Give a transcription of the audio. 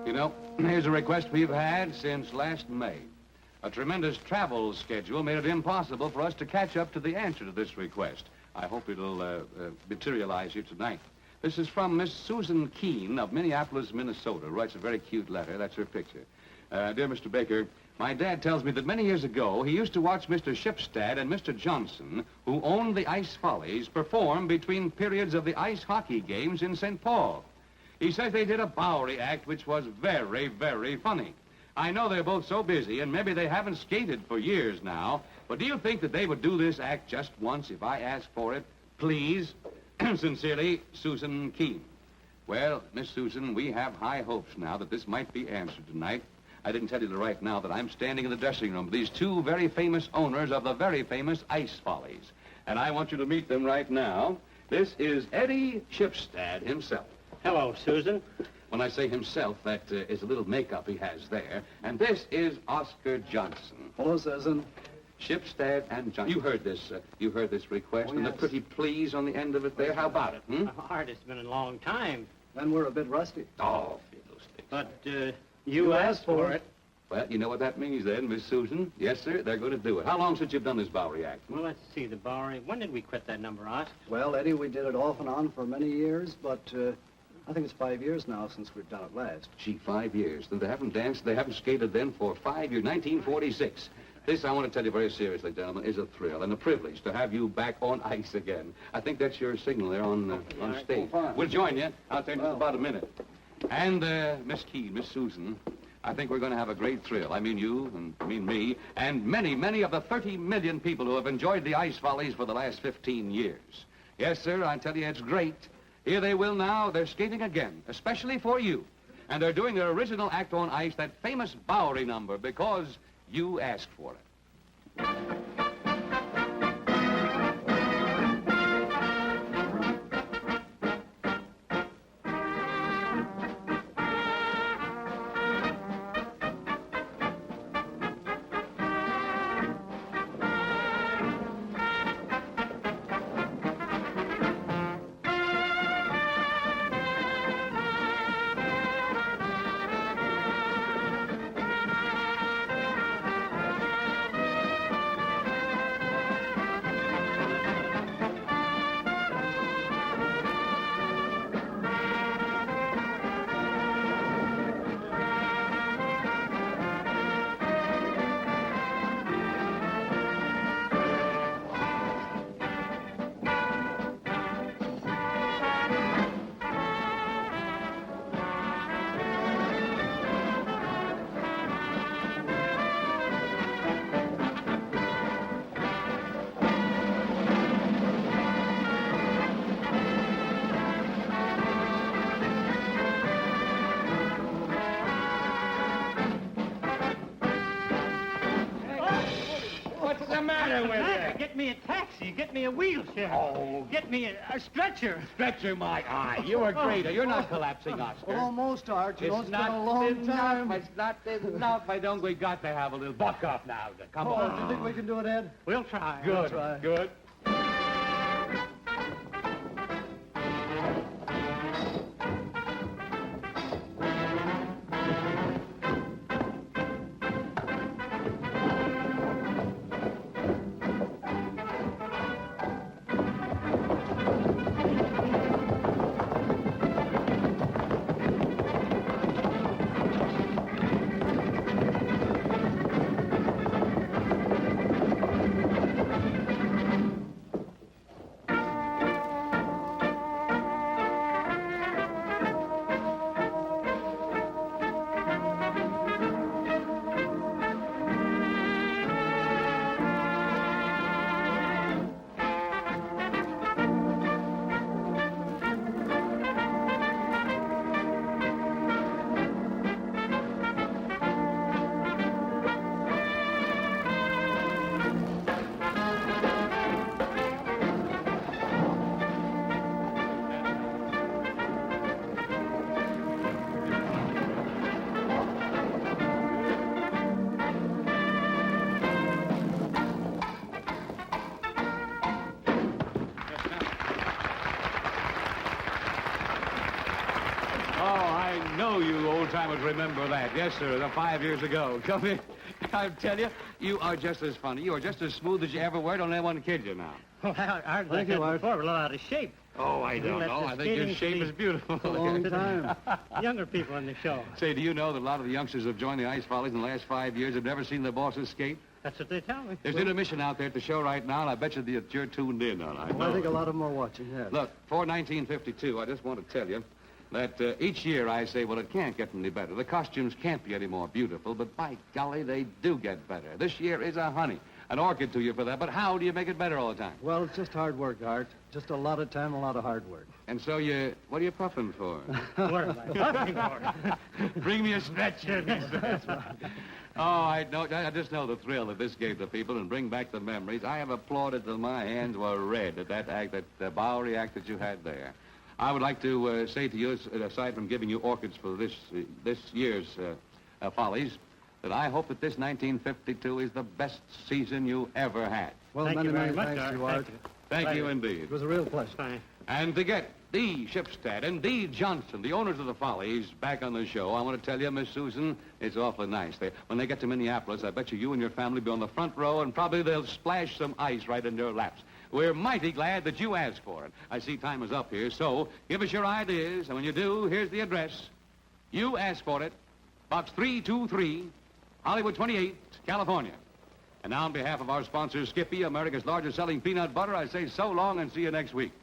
You know, here's a request we've had since last May. A tremendous travel schedule made it impossible for us to catch up to the answer to this request. I hope it'll materialize here tonight. This is from Miss Susan Keene of Minneapolis, Minnesota. Writes a very cute letter. That's her picture. Dear Mr. Baker, my dad tells me that many years ago he used to watch Mr. Shipstead and Mr. Johnson, who owned the Ice Follies, perform between periods of the ice hockey games in St. Paul. He says they did a Bowery act which was very, very funny. I know they're both so busy, and maybe they haven't skated for years now, but do you think that they would do this act just once if I asked for it? Please? Sincerely, Susan Keene. Well, Miss Susan, we have high hopes now that this might be answered tonight. I didn't tell you right now that I'm standing in the dressing room with these two very famous owners of the very famous Ice Follies. And I want you to meet them right now. This is Eddie Shipstead himself. Hello, Susan. When I say himself, that is a little makeup he has there. And this is Oscar Johnson. Hello, Susan. Shipstead and Johnson. You heard this request, and the pretty please on the end of it there. How about it, It's been a long time. Then we're a bit rusty. Oh, fiddlesticks. But, you asked for it. Well, you know what that means then, Miss Susan? Yes, sir, they're going to do it. How long since you've done this Bowery act? Well, let's see, the Bowery. When did we quit that number, Oscar? Well, Eddie, we did it off and on for many years, but I think it's 5 years now since we've done it last. Gee, 5 years. They haven't danced, they haven't skated then for 5 years, 1946. This, I want to tell you very seriously, gentlemen, is a thrill and a privilege to have you back on ice again. I think that's your signal there on stage. We'll join you. I'll tell you in about a minute. And, Miss Keene, Miss Susan, I think we're going to have a great thrill. I mean you, and I mean me, and many, many of the 30 million people who have enjoyed the Ice Follies for the last 15 years. Yes, sir, I tell you, it's great. Here they will now. They're skating again, especially for you. And they're doing their original act on ice, that famous Bowery number, because you asked for it. Get me a taxi. Get me a wheelchair. Oh. Get me a stretcher. Stretcher my eye. You are great. You're not collapsing, Oscar. Well, almost, Art. You know, it's been not a long time. It's not enough. I don't. We got to have a little buck up now. Come on. Do you think we can do it, Ed? We'll try. Good. We'll try. Good. old-timers remember that. Yes, sir, the 5 years ago. Come in. I tell you, you are just as funny. You are just as smooth as you ever were. Don't let one kid you now. Well, I Thank you, Art. before. We're a little out of shape. Oh, I We don't left know. the I think your skating shape to is beautiful. A long time. Younger people in the show. Say, do you know that a lot of the youngsters who have joined the Ice Follies in the last 5 years have never seen their bosses skate? That's what they tell me. There's intermission out there at the show right now, and I bet you that you're tuned in on it. Well, I think a lot of them are watching, yes. Look, for 1952, I just want to tell you that each year I say, well, it can't get any better. The costumes can't be any more beautiful, but by golly, they do get better. This year is a honey. An orchid to you for that, but how do you make it better all the time? Well, it's just hard work, Art. Just a lot of time, a lot of hard work. And so what are you puffing for? What am I puffing for? Bring me a stretcher. Oh, I just know the thrill that this gave the people and bring back the memories. I have applauded till my hands were red at that act, that Bowery act that you had there. I would like to say to you, aside from giving you orchids for this year's Follies, that I hope that this 1952 is the best season you ever had. Well, Thank many, you very many much, thanks Art. to you, Art. Thank you Pleasure. indeed. It was a real pleasure. Fine. And to get the Shipstead and the Johnson, the owners of the Follies, back on the show, I want to tell you, Miss Susan, it's awfully nice. When they get to Minneapolis, I bet you and your family will be on the front row, and probably they'll splash some ice right in your laps. We're mighty glad that you asked for it. I see time is up here, so give us your ideas, and when you do, here's the address. You asked for it, Box 323, Hollywood 28, California. And now on behalf of our sponsor, Skippy, America's largest selling peanut butter, I say so long and see you next week.